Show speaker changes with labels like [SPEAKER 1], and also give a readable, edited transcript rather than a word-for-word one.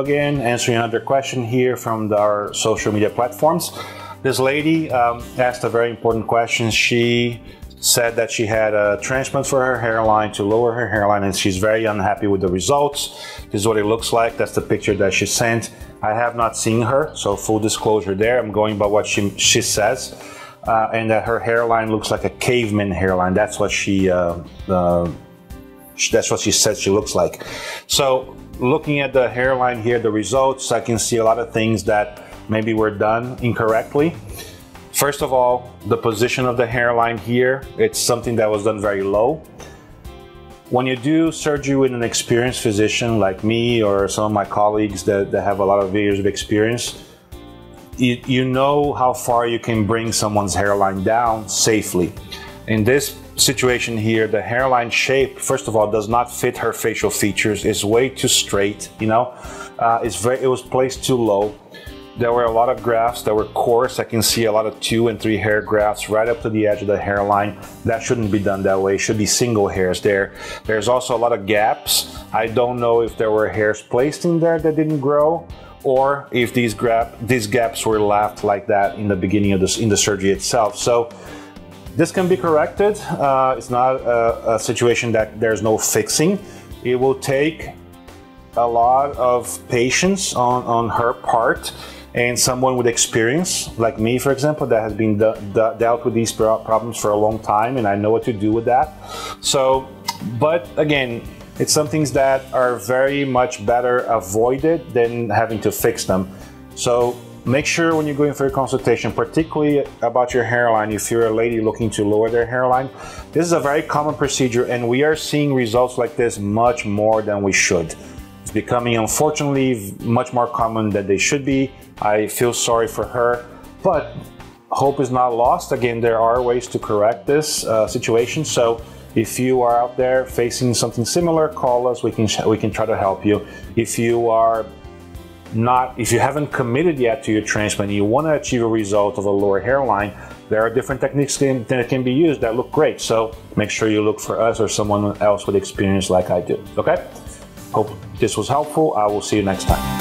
[SPEAKER 1] again, answering another question here from our social media platforms. This lady asked a very important question. She said that she had a transplant for her hairline to lower her hairline, and she's very unhappy with the results. This is what it looks like. That's the picture that she sent. I have not seen her, so full disclosure there. I'm going by what she says, and that her hairline looks like a caveman hairline. That's what she said she looks like. So looking at the hairline here, the results, I can see a lot of things that maybe were done incorrectly. First of all, the position of the hairline here, it's something that was done very low. When you do surgery with an experienced physician like me or some of my colleagues that have a lot of years of experience, you know how far you can bring someone's hairline down safely. In this situation here, the hairline shape, first of all, does not fit her facial features. It's way too straight, you know. It was placed too low. There were a lot of grafts that were coarse. I can see a lot of 2 and 3 hair grafts right up to the edge of the hairline. That shouldn't be done that way. It should be single hairs there. There's also a lot of gaps. I don't know if there were hairs placed in there that didn't grow, or if these gaps were left like that in the beginning of in the surgery itself. So this can be corrected. It's not a situation that there's no fixing. It will take a lot of patience on her part, and someone with experience, like me, for example, that has been dealt with these problems for a long time, and I know what to do with that. So, but again, it's some things that are very much better avoided than having to fix them. So make sure when you're going for a consultation, particularly about your hairline, if you're a lady looking to lower their hairline, this is a very common procedure, and we are seeing results like this much more than we should. It's becoming, unfortunately, much more common than they should be. I feel sorry for her, but hope is not lost. Again, there are ways to correct this situation. So if you are out there facing something similar, call us. We can try to help you. If you haven't committed yet to your transplant, you want to achieve a result of a lower hairline, there are different techniques that can be used that look great. So make sure you look for us or someone else with experience like I do. Okay? Hope this was helpful. I will see you next time.